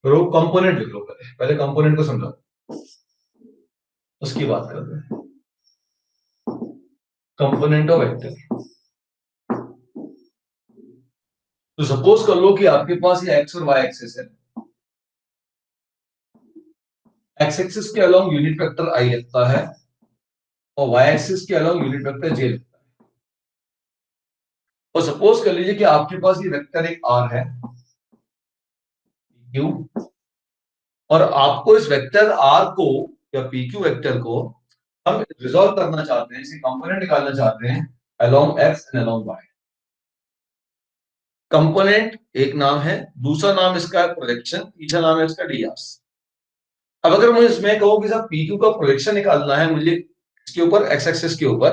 रो component लिख लो, पहले पहले कंपोनेंट को समझाओ, उसकी बात करते हैं। कंपोनेंट ऑफ वेक्टर, तो सपोज कर लो कि आपके पास ये एक्स और वाई एक्सिस है। एक्स एक्सिस के अलोंग यूनिट वेक्टर आई लगता है और वाई एक्सिस के अलोंग यूनिट वेक्टर जे लगता है। और सपोज कर लीजिए कि आपके पास ये वेक्टर एक आर है क्यू, और आपको इस वेक्टर आर को या पी क्यू वेक्टर को हम रिजॉल्व करना चाहते हैं, इसे कंपोनेंट निकालना चाहते हैं along x and along Y. Component एक नाम है, दूसरा नाम इसका है प्रोजेक्शन, तीसरा नाम है इसका डीआर। अब अगर मुझे इसमें कहूं कि साहब पी क्यू का प्रोजेक्शन निकालना है मुझे इसके ऊपर एक्स एक्सिस के ऊपर,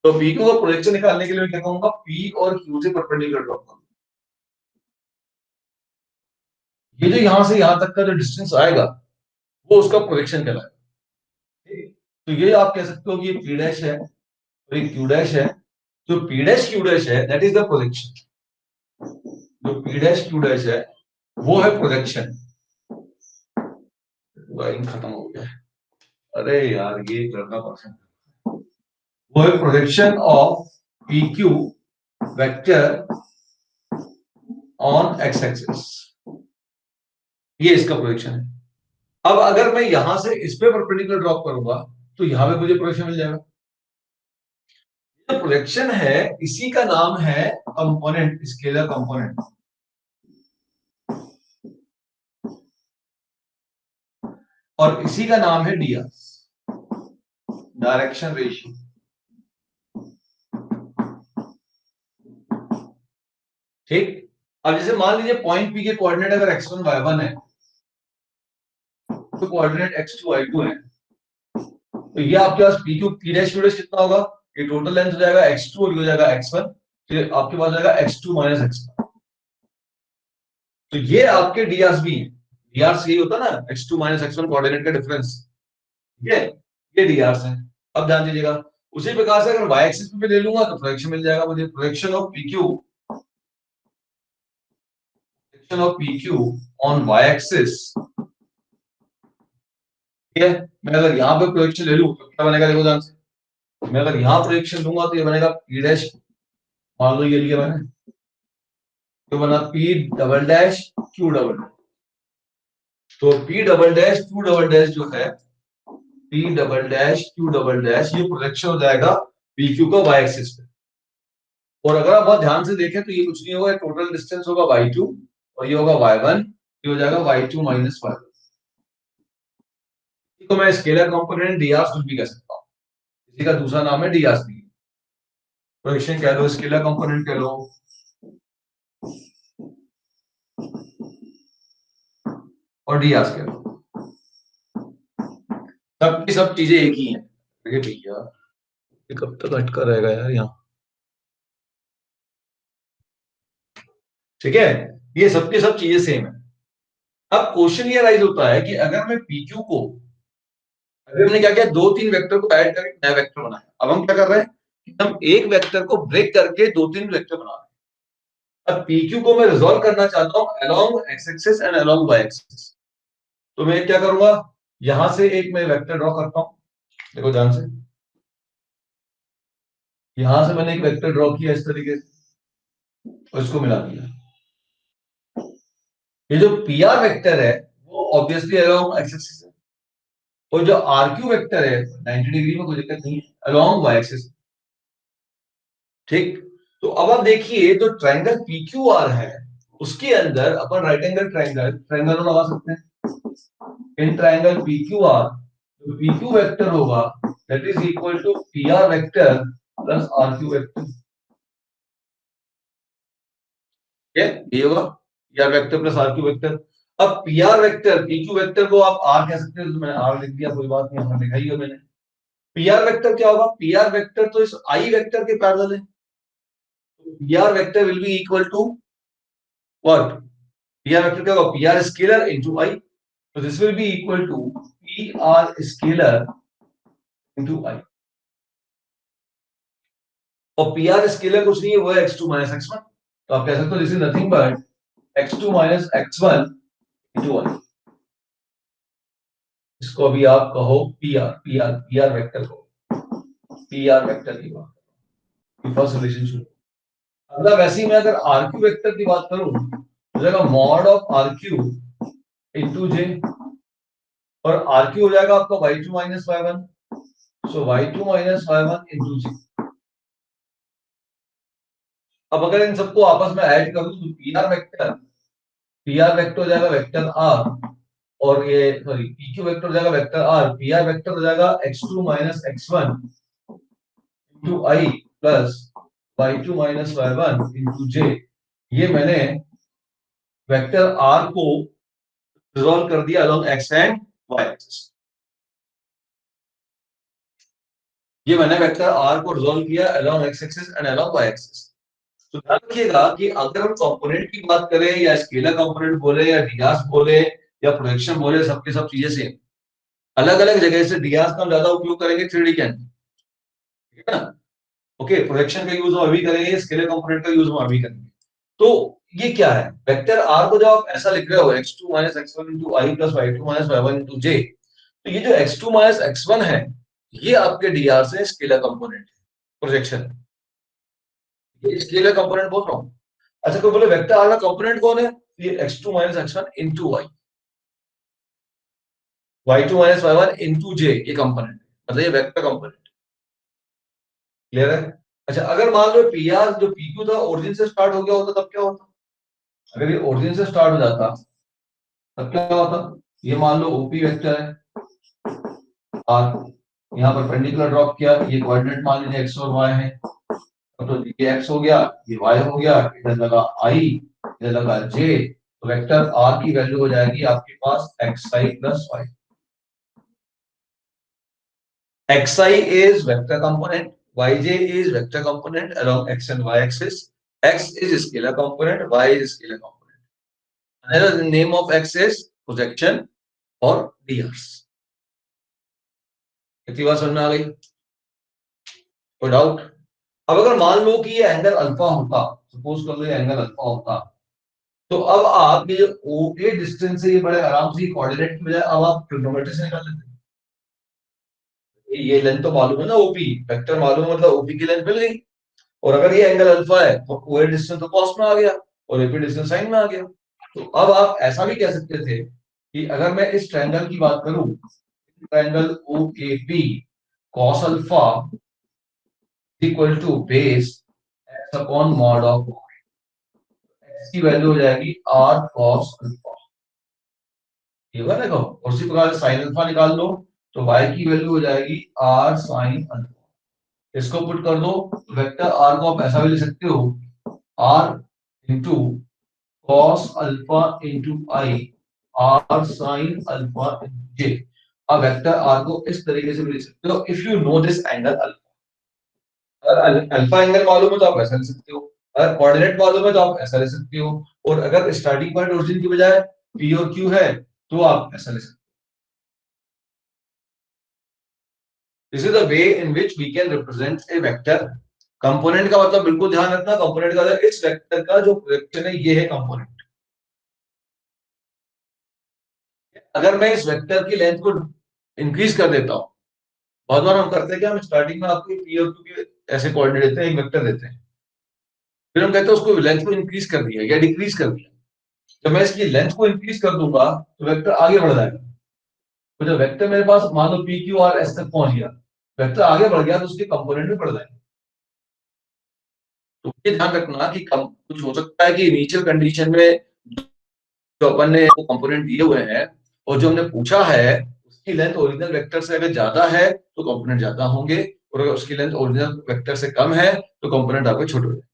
तो पी क्यू का प्रोजेक्शन निकालने के लिए मैं क्या कहूंगा, पी और क्यू से परपेंडिकुलर ड्रॉ करूंगा। ये जो यहां से यहां तक का जो डिस्टेंस आएगा वो उसका प्रोजेक्शन कहलाएगा। तो ये आप कह सकते हो कि ये पी डैश है और ये क्यू डैश है। जो पी डैश क्यू डैश है दैट इज द प्रोजेक्शन। जो पी डैश क्यू डैश है वो है प्रोजेक्शन। लाइन खत्म हो गया है, अरे यार ये करना पर्सन, वो है projection of P Q vector on x axis, ये इसका प्रोजेक्शन है। अब अगर मैं यहां से इस पे परपेंडिकुलर ड्रॉप करूंगा तो यहां पे मुझे प्रोजेक्शन मिल जाएगा। जो प्रोजेक्शन है इसी का नाम है कंपोनेंट, स्केलर कंपोनेंट, और इसी का नाम है डीआर, डायरेक्शन रेशियो। ठीक। अब जैसे मान लीजिए पॉइंट पी के कोऑर्डिनेट अगर x1 y1 है तो कोऑर्डिनेट x2 y2 है, तो ये आपके पास P Q P dash Q dash कितना होगा, ये टोटल लेंथ हो जाएगा x2 और ये हो जाएगा x1, फिर आपके पास जाएगा x2 माइनस x1। तो ये आपके डीआर भी है। डीआर यही होता है ना, x2 माइनस x1 कोऑर्डिनेट का डिफरेंस, ये डीआर है। अब ध्यान दीजिएगा, उसी प्रकार से अगर y एक्सिस पे ले लूंगा तो प्रोजेक्शन मिल जाएगा मुझे, projection of PQ, projection of PQ on y axis. ठीक है, मैं अगर यहाँ पे प्रोजेक्शन ले लूं तो क्या बनेगा, देखो ध्यान से। मैं अगर यहाँ प्रोजेक्शन लूंगा तो ये बनेगा p डैश, मान लो ये लिया मैंने, तो बना p double dash q double dash. तो p double dash q double dash जो है, p double dash q double dash, ये प्रोजेक्शन हो जाएगा pq का y एक्सिस पे। और अगर आप बहुत ध्यान से देखें तो ये कुछ नहीं होगा, टोटल डिस्टेंस होगा y2 और ये होगा y1, ये हो जाएगा y2 माइनस y1। तो मैं स्केलर कंपोनेंट dr कुछ भी कह सकता हूँ, इसी का दूसरा नाम है dr। प्रोजेक्शन कह लो, स्केलर कंपोनेंट कह लो, और dr कह लो, सबकी सब चीजें एक ही हैं। अरे भैया ये कब तक अटका रहेगा यार यहाँ। ठीक है, ये सबकी सब चीजें सेम है। अब क्वेश्चन ये राइज होता है कि अगर मैं पीक्यू को, अभी हमने क्या किया, दो तीन वेक्टर को ऐड करके नया वेक्टर बनाया, अब हम क्या कर रहे हैं कि हम एक वेक्टर को ब्रेक करके दो तीन वेक्टर बना रहे हैं। अब पीक्यू को मैं रिजॉल्व करना चाहता हूं along x axis and along Y axis. तो मैं क्या करूंगा, यहां से एक मैं वेक्टर ड्रॉ करता हूं, देखो ध्यान से, यहां से मैंने एक वेक्टर ड्रॉ किया इस तरीके से और इसको मिला दिया। ये जो पी आर वेक्टर है वो ऑब्वियसली अलोंग एक्स एक्सिस है, और जो आर क्यू वेक्टर है 90 डिग्री में कोई दिक्कत नहीं है अलोंग वाई एक्सिस। ठीक। तो अब आप देखिए जो ट्रायंगल पी क्यू आर है उसके अंदर अपन राइट एंगल ट्रायंगल ट्रायंगल लगा सकते हैं। इन ट्रायंगल पी क्यू आर जो पी क्यू वेक्टर होगा that is equal to P R vector plus R Q vector. ये होगा P R vector plus R Q vector. अब P R vector P Q vector को आप are कह सकते हो, तो मैंने आर लिख दिया, कोई बात नहीं, हमने लिखा ही है मैंने। पी आर वेक्टर क्या होगा, पी आर वेक्टर तो इस आई वेक्टर के पैरेलल है, P R vector will be equal to what, P R vector क्या होगा, P R scalar into i, तो this will be equal to P R scalar into i. और P R scalar कुछ नहीं है, वो है x2 माइनस x1। तो आप कह सकते हो this is nothing but x2 minus x1 into i. इसको अभी आप कहो पीआर वेक्टर को, पीआर वेक्टर की बात, फर्स्ट रिलेशन शुरू। अगला वैसे ही मैं अगर आरक्यू वेक्टर की बात करूं तो जाएगा मॉड ऑफ आरक्यू इंटू जे, और आरक्यू हो जाएगा आपका y2 माइनस y1, सो y2 माइनस y1 इंटू जे। अब अगर इन सबको आपस में ऐड कर दूं तो पीआर वेक्टर हो जाएगा वेक्टर आर, और ये सॉरी पीक्यू वेक्टर हो जाएगा वेक्टर आर, पीआर वेक्टर हो जाएगा x2 minus x1 into i plus y2 minus y1 into j. ये मैंने वेक्टर आर को रिजॉल्व कर दिया along x and y axis. ये मैंने वेक्टर आर को रिजॉल्व किया along x axis and along Y axis. तो ध्यान रखिएगा कि अगर हम कंपोनेंट की बात करें या स्केलर कंपोनेंट बोले या डीआरस बोले या प्रोजेक्शन बोले, सबके सब चीजें सेम। अलग अलग जगह से डीआरस का हम ज्यादा उपयोग करेंगे 3D के अंदर, ठीक है ना। ओके, प्रोजेक्शन का यूज हम अभी करेंगे, स्केलर कंपोनेंट का यूज हम अभी करेंगे। तो ये क्या है, वेक्टर आर को जब आप ऐसा लिख रहे हो x2 minus x1 into i plus y2 minus y1 into j, तो ये जो x2 माइनस x1 है ये आपके डीआर से स्केलर कंपोनेंट है, प्रोजेक्शन ये स्केलर कंपोनेंट बोल रहा हूँ। अच्छा, कोई बोले वेक्टर आर का कंपोनेंट कौन है, ये x2 minus x1 into y, y2 minus y1 into j, ये कंपोनेंट मतलब ये वेक्टर कंपोनेंट। क्लियर है। अच्छा, अगर मान लो पीआर जो पीक्यू था ओरिजिन से स्टार्ट हो गया होता तब क्या होता, अगर ये ओरिजिन से स्टार्ट हो जाता तब क्या होता, ये मान लो ओपी वेक्टर है आर, यहाँ पर परपेंडिकुलर ड्रॉप किया, ये कोऑर्डिनेट मान लीजिए एक्स और वाई है, तो ये एक्स हो गया, ये वाई हो गया, इधर लगा आई, इधर लगा जे, तो वेक्टर आर की वैल्यू हो जाएगी आपके पास x i plus y. xi is vector component, yj is vector component along x and y axis, x is scalar component, y is scalar component. Another name of x is projection or drs. कितनी बार समझ में आ गई, कोई doubt. अब अगर मान लो कि ये एंगल अल्फा होता, सपोज कर लो ये एंगल अल्फा होता, तो अब आप ये ओ ए डिस्टेंस से ये बड़े आराम से कोऑर्डिनेट की बजाय अब आप ट्रिग्नोमेट्री से निकाल लेते, ये लेंथ तो मालूम है ना ओपी, वेक्टर मालूम है, मतलब ओपी की लेंथ मिल गई, और अगर ये एंगल अल्फा है तो ओ ए डिस्टेंस तो कॉस में आ गया और एपी डिस्टेंस साइन में आ गया। तो अब आप ऐसा भी कह सकते थे कि अगर मैं इस ट्रायंगल की बात करूं, triangle O A P cos alpha equal to base X upon mod of X की वैल्यू हो जाएगी आर कॉस अल्फा, ये बात देखो, और उसी प्रकार साइन अल्फा निकाल लो तो y की वैल्यू हो जाएगी आर साइन अल्फा। इसको पुट कर दो, वेक्टर आर को आप ऐसा भी लिख सकते हो R into cos alpha into I R sine alpha J. अब वेक्टर आर को इस तरीके से भी लिख सकते हो if you know this angle alpha. अगर अल्फा एंगल मालूम है तो आप ऐसा लिख सकते हो, अगर कोऑर्डिनेट मालूम है तो आप ऐसा लिख सकते हो, और अगर स्टार्टिंग पॉइंट ओरिजिन की बजाय पी और क्यू है तो आप ऐसा लिख सकते हो। This is the way in which we can represent a vector component का मतलब बिल्कुल ध्यान रखना, कंपोनेंट का इस वेक्टर का जो प्रोजेक्शन है ये है कंपोनेंट। अगर मैं इस वेक्टर की लेंथ को इंक्रीज कर देता हूं, बहुत बार हम करते हैं कि हम स्टार्टिंग में आपको पी और क्यू के ऐसे कोऑर्डिनेट देते हैं, एक वेक्टर देते हैं, फिर हम कहते हैं उसको लेंथ को इंक्रीज कर दिया या डिक्रीज कर दिया। जब मैं इसकी लेंथ को इंक्रीज कर दूंगा तो वेक्टर आगे बढ़ जाएगा, तो जब वेक्टर मेरे पास मान लो पी क्यू आर एस तक पहुंच गया, वेक्टर आगे बढ़ गया तो उसके कंपोनेंट भी बढ़ जाएंगे। तो ये ध्यान रखना कि कम कुछ हो सकता है कि इनिशियल कंडीशन में जो अपन ने कंपोनेंट दिए हुए हैं और जो हमने पूछा है उसकी लेंथ ओरिजिनल वेक्टर से अगर ज्यादा है तो कंपोनेंट ज्यादा होंगे, और अगर उसकी लेंथ ओरिजिनल वेक्टर से कम है तो कंपोनेंट आपके छोटे हो जाएंगे।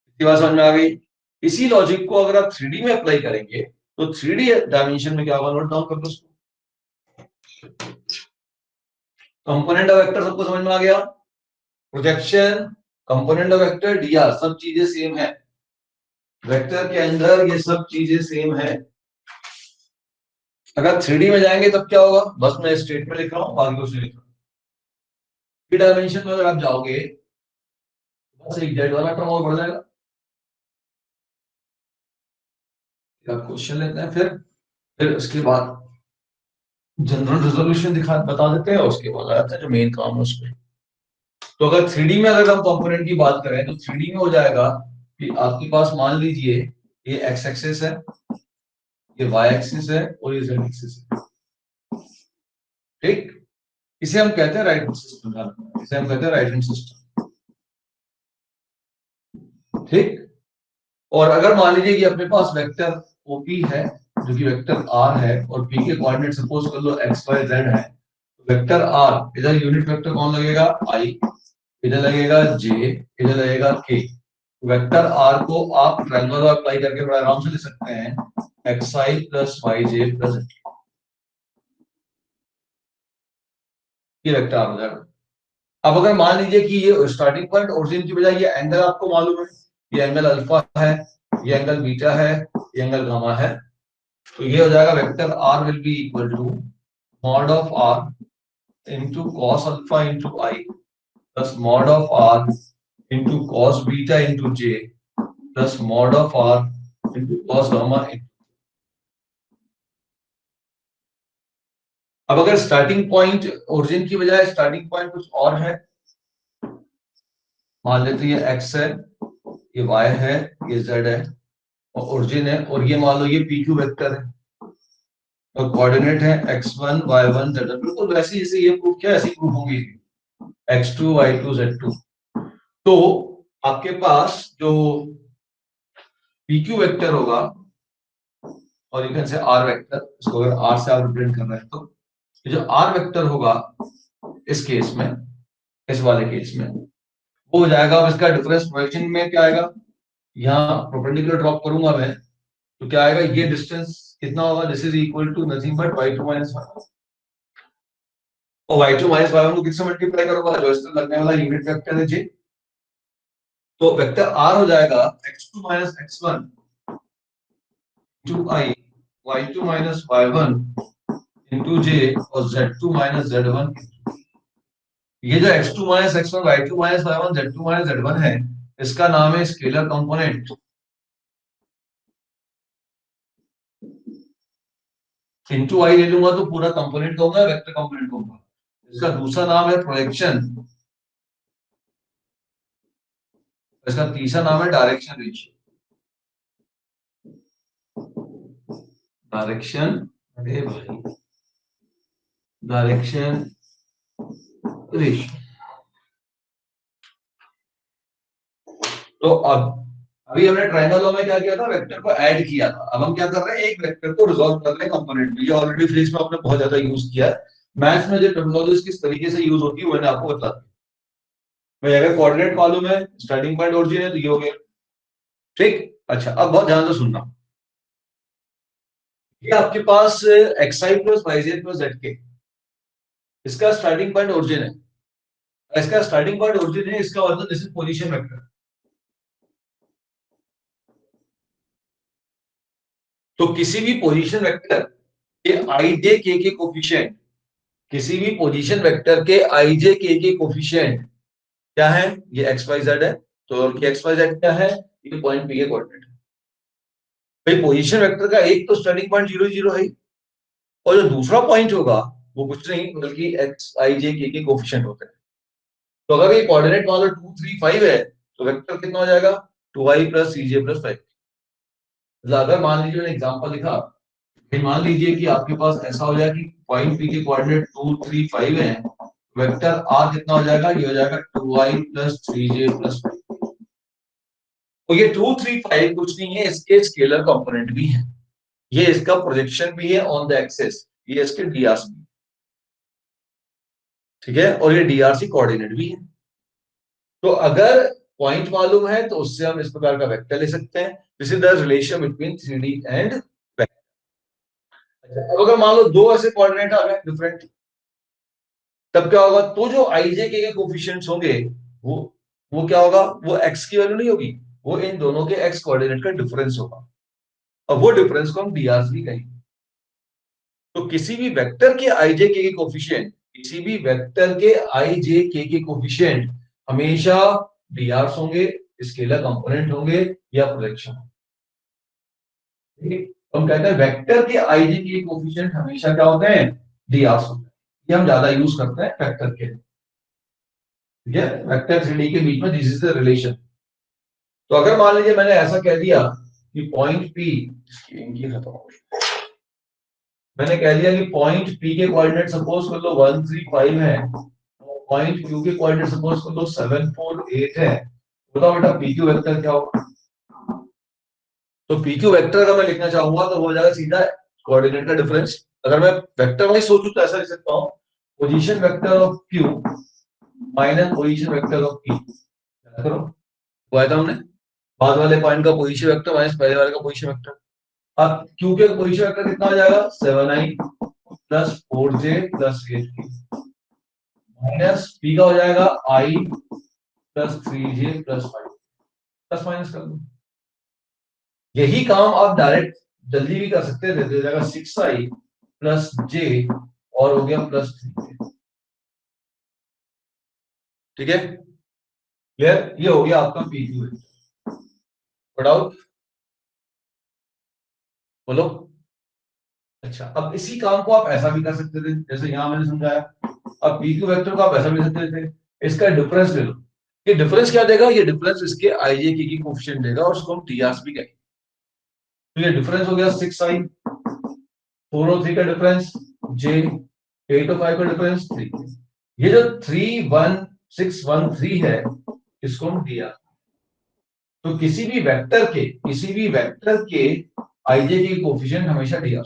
इतनी बात समझ में आ गई। इसी लॉजिक को अगर आप 3D में अप्लाई करेंगे तो 3D डायमेंशन में क्या होगा, नोट डाउन कर लो उसको। कंपोनेंट ऑफ वेक्टर सबको समझ में आ गया, projection, component of vector, DR, सब चीजें सेम है, वेक्टर के अंदर ये सब चीजें सेम है। अगर 3D में जाएंगे तब क्या होगा, बस मैं स्ट्रेट में लिख रहा हूँ, बाकी कुछ नहीं लिख रहा हूँ। 3 डायमेंशन में अगर आप जाओगे बस एक जेड वाला टर्म और बढ़ जाएगा, क्वेश्चन लेते हैं, फिर उसके बाद जनरल रेजोल्यूशन दिखा बता देते हैं, उसके बाद आ जाता है जो मेन काम है उस पर। तो अगर 3D में अगर हम कंपोनेंट की बात करें तो 3D में हो जाएगा कि आपके पास मान लीजिए ये एक्स एक्सिस है, ये वाई एक्सिस है और ये जेड एक्सिस है। ठीक, इसे हम कहते हैं राइट हैंड सिस्टम, इसे हम कहते हैं राइट हैंड सिस्टम। ठीक, और अगर मान लीजिए कि अपने पास वेक्टर ओपी है जो कि वेक्टर आर है और पी के कोऑर्डिनेट सपोज कर लो एक्स वाई जेड है, तो वेक्टर आर इधर यूनिट वेक्टर कौन लगेगा, आई, इधर लगेगा जे, इधर लगेगा के। वेक्टर आर को आप ट्रायंगल अप्लाई करके बड़ा आराम से लिख सकते हैं x i plus Y J plus, ये वेक्टर आर हो जाएगा। अब अगर मान लीजिए कि ये स्टार्टिंग पॉइंट ओरिजिन की बजाय ये एंगल आपको मालूम है, ये एंगल अल्फा है, ये एंगल बीटा है, ये एंगल गामा है, तो ये हो जाएगा vector R will be equal to mod of R into cos alpha into I plus mod of R into cos beta into J plus mod of R into cos gamma. अब अगर starting point origin की बजाय starting point कुछ और है, मान लेते ये एक्स है, ये वाई है, ये जेड है और ओरिजिन है, और ये मान लो ये पी क्यू वेक्टर है और कोऑर्डिनेट है x1 y1 z1, बिल्कुल वैसे जैसे ये प्रूफ किया ऐसे ही प्रूफ होंगी x2 y2 z2। तो आपके पास जो pq वेक्टर होगा और you can say r vector, इसको अगर r से आप रिप्रेजेंट कर रहे हैं तो ये जो r वेक्टर होगा इस केस में, इस वाले केस में वो हो जाएगा, अब इसका डिफरेंस प्रोजेक्शन में क्या आएगा, यहाँ परपेंडिकुलर ड्रॉप करूंगा मैं तो क्या आएगा, ये डिस्टेंस कितना होगा, this is equal to nothing but y2 minus y1, और y2 माइनस y1 को किससे मल्टीप्लाई करूंगा, जो इससे लगने वाला यूनिट वेक्टर है j, तो वेक्टर r हो जाएगा x2 minus x1 to i, y2 minus y1 into j और z2 माइनस z1। ये जो x2 minus x1 y2 minus y1 z2 minus z1 है, इसका नाम है स्केलर कंपोनेंट। इंटू आई ले लूंगा तो पूरा कंपोनेंट कहूंगा, वेक्टर कंपोनेंट कहूंगा। इसका दूसरा नाम है प्रोजेक्शन, इसका तीसरा नाम है डायरेक्शन रेशियो। डायरेक्शन, अरे भाई, डायरेक्शन रेशियो। तो अब अभी हमने ट्रायंगल में क्या किया था, वेक्टर को ऐड किया था, अब हम क्या कर रहे हैं, एक वेक्टर को रिजॉल्व कर रहे हैं कंपोनेंट में। ये ऑलरेडी फिजिक्स में आपने बहुत ज्यादा यूज किया है, मैथ्स में जो टर्मिनोलॉजीज किस तरीके से यूज होती है मैंने आपको बता दी। भाई अगर कोऑर्डिनेट मालूम है, स्टार्टिंग पॉइंट ओरिजिन है, तो ये हो गया। ठीक, अच्छा अब बहुत ध्यान से सुनना, ये आपके पास x i plus y z plus z के, इसका स्टार्टिंग पॉइंट ओरिजिन है, इसका स्टार्टिंग पॉइंट ओरिजिन है, इसका मतलब दिस इज पोजीशन वेक्टर। तो किसी भी पोजीशन वेक्टर के आई जे के कोफिशिएंट, किसी भी पोजीशन वेक्टर के आई जे के कोफिशिएंट क्या है, ये एक्स वाई जेड है, तो एक्स वाई जेड क्या है, ये पॉइंट पी के कोऑर्डिनेट है। भाई पोजीशन वेक्टर का एक तो स्टार्टिंग पॉइंट 0 0 है, और जो दूसरा पॉइंट होगा वो कुछ नहीं बल्कि एक्स आई जे के कोफिशिएंट होता है। तो अगर ये कोऑर्डिनेट मान लो 2 3 5 है, तो वेक्टर कितना हो जाएगा, 2i प्लस सी जे प्लस 5। अगर मान लीजिए मैंने एग्जांपल लिखा, फिर मान लीजिए कि आपके पास ऐसा हो जाए कि पॉइंट पी के कोऑर्डिनेट 2 3 5 है, वेक्टर आर कितना हो जाएगा, ये हो जाएगा 2i प्लस 3j प्लस 5। तो ये 2 3 5 कुछ नहीं है, इसके स्केलर कंपोनेंट भी है, ये इसका प्रोजेक्शन भी है ऑन द एक्सिस, ये इसके डीआरसी, ठीक है, और ये डीआरसी कोऑर्डिनेट भी है। तो अगर पॉइंट मालूम है तो उससे हम इस प्रकार का वेक्टर ले सकते हैं, this is the relation between 3D and vector. अब अगर मान लो दो ऐसे कोऑर्डिनेट आ गए डिफरेंट, तब क्या होगा, तो जो आईजे के कोफिशिएंट्स होंगे वो वो क्या होगा, वो एक्स की वैल्यू नहीं होगी, वो इन दोनों के एक्स कोऑर्डिनेट का डिफरेंस होगा, और वो डिफरेंस को हम डीआरसी कहेंगे। तो किसी भी वेक्टर के आईजे के कोफिशिएंट, किसी भी वेक्टर के आईजे के कोफिशिएंट हमेशा डीआरस होंगे, स्केलर कंपोनेंट होंगे या प्रोजेक्शन। हम कहते हैं वेक्टर के आईजे के कोफिशिएंट हमेशा क्या होते हैं, डी आर होते हैं। ये हम ज्यादा यूज करते हैं वेक्टर के, ठीक है, वेक्टर से डी के बीच में दिस इज द रिलेशन। तो अगर मान लीजिए मैंने ऐसा कह दिया कि पॉइंट पी, इनकी खत्म हो गई, मैंने कह दिया कि पॉइंट पी के कोऑर्डिनेट सपोज कर लो 135 है, पॉइंट क्यू के कोऑर्डिनेट सपोज कर लो 748 है, बताओ बेटा पी क्यू वेक्टर क्या होगा। तो पी क्यू वेक्टर अगर मैं लिखना चाहूंगा तो हो जाएगा सीधा कोऑर्डिनेट का डिफरेंस। अगर मैं वेक्टर वाइज सोचूं तो ऐसा लिख सकता हूँ, position vector of Q minus position vector of P. करो, वो आया था हमने, बाद वाले पॉइंट का पोजीशन वेक्टर माइनस पहले वाले का पोजीशन वेक्टर। अब क्यू के पोजीशन वेक्टर कितना हो जाएगा, 7i plus 4j plus 8k, minus P का हो जाएगा i plus 3j plus 5, plus minus कर दो। यही काम आप डायरेक्ट जल्दी भी कर सकते थे, तो जाएगा 6i प्लस j और हो गया प्लस 3j, ठीक है, क्लियर। ये हो गया आपका पी क्यू वेक्टर। डाउट बोलो। अच्छा, अब इसी काम को आप ऐसा भी कर सकते थे जैसे यहां मैंने समझाया। अब पी क्यू वेक्टर को आप ऐसा भी कर सकते थे, इसका डिफरेंस ले लो। ये डिफरेंस क्या देगा, ये डिफरेंस इसके आईजे की कोएफिशिएंट देगा और उसको हम टीआरस भी कहेंगे। तो ये डिफरेंस हो गया 6i, 403 का डिफरेंस j, 805 का डिफरेंस 3। ये जो 31613 है इसको हम दिया। तो किसी भी वेक्टर के आईजे की कोएफिशिएंट हमेशा दिया,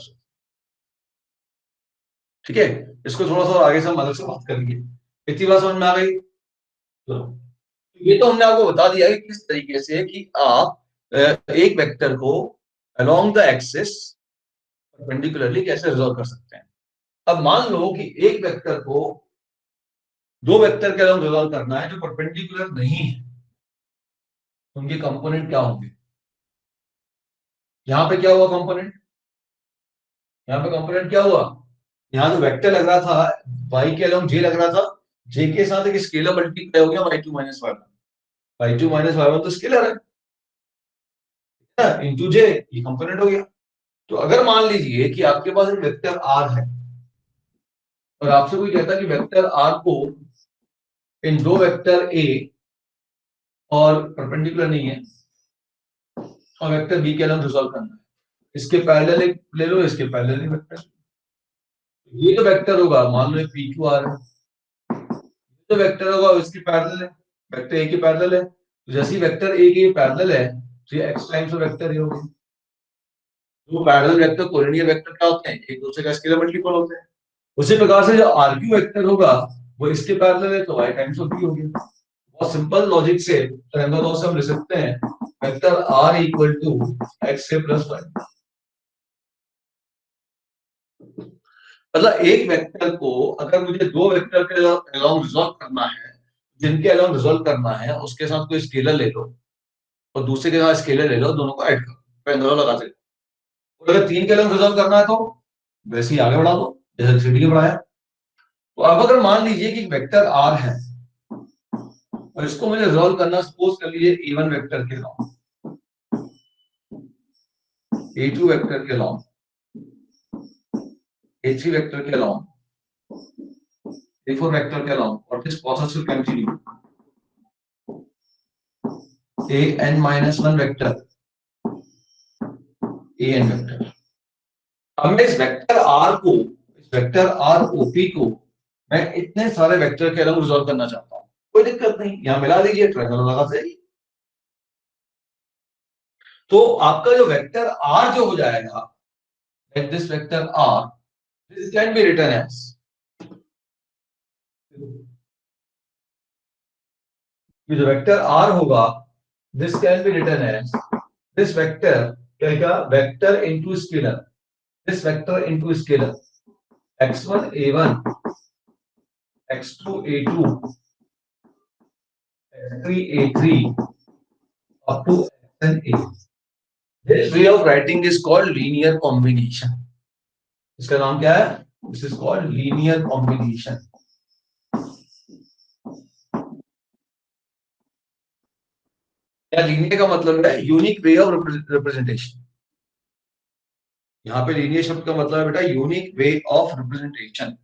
ठीक है। इसको थोड़ा सा आगे से हम अलग से बात करेंगे। इतनी बात समझ में आ गई। तो ये तो हमने आपको बता दिया कि किस तरीके से कि आप एक वेक्टर को अलोंग द एक्सिस परपेंडिकुलरली कैसे रिजॉल्व कर सकते हैं। अब मान लो कि एक वेक्टर को दो वेक्टर के अलोंग रिजॉल्व करना है जो परपेंडिकुलर नहीं है, उनके कंपोनेंट क्या होंगे। यहां पे क्या हुआ कंपोनेंट, यहाँ पे कंपोनेंट क्या हुआ, यहाँ जो वेक्टर लग रहा था y के अलोंग j लग रहा था, j के साथ एक स्केलर मल्टीप्लाई हो गया y2 minus y1, y2 minus y1 तो स्केलर है इंटू j, ये कंपोनेंट हो गया। तो अगर मान लीजिए कि आपके पास एक वेक्टर r है और आपसे कोई कहता है कि वेक्टर r को इन दो वेक्टर a और परपेंडिकुलर नहीं है और वेक्टर b के अलोंग रिजॉल्व करना है, इसके पैरेलल एक ले लो, इसके पैरेलल एक वेक्टर, ये जो वेक्टर होगा मान लो पी क्यू आर है, तो वेक्टर होगा इसके पैरेलल है, वेक्टर ए के पैरेलल है, तो जैसे ही वेक्टर ए के पैरेलल है तो ये x टाइम्स वेक्टर ही होगा। तो पैरेलल वेक्टर कोलिनियर वेक्टर क्या होते हैं, एक दूसरे का स्केलर मल्टीपल होते हैं। उसी प्रकार से जो आरक्यू वेक्टर होगा वो इसके पैरेलल है तो y टाइम्स ऑफ b होगी। बहुत सिंपल लॉजिक से ट्रायंगल लॉ से हम लिख सकते हैं vector r equal to x से प्लस y। मतलब एक वेक्टर को अगर मुझे दो वेक्टर के अलोंग रिजॉल्व करना है, जिनके अलोंग रिजॉल्व करना है उसके साथ कोई स्केलर ले लो और दूसरे के साथ स्केलर ले लो, दोनों को ऐड करो, ट्रायंगल लॉ लगा सकते हो। और अगर तीन के अलोंग रिजॉल्व करना है तो वैसे ही आगे बढ़ा दो जैसे थ्री डी बढ़ाया। तो अब अगर मान लीजिए कि वेक्टर r है और इसको मुझे रिजॉल्व करना, सपोज कर लीजिए a1 वेक्टर के अलोंग, a2 वेक्टर के अलोंग, a3 वेक्टर के अलोंग, a4 वेक्टर के अलोंग, और this process will continue an-1 vector, an vector. अब मैं इस वेक्टर r को, इस वेक्टर r OP को मैं इतने सारे वेक्टर के अलोंग रिजॉल्व करना चाहता हूं, कोई दिक्कत नहीं, यहां मिला लीजिए, ट्रायंगल लगा देगी। तो आपका जो वेक्टर r जो हो जाएगा, let this vector r, this can be written as, ये जो वेक्टर r होगा this can be written as this vector क्या, vector into scalar, this vector into scalar x1 a1 x2 a2 x3 a3 up to xn a। This way of writing is called linear combination। इसका नाम क्या है, this is called linear combination। या लिखने का मतलब है यूनिक वे ऑफ रिप्रेजेंटेशन। यहाँ पे लीनियर शब्द का मतलब है बेटा यूनिक वे ऑफ रिप्रेजेंटेशन।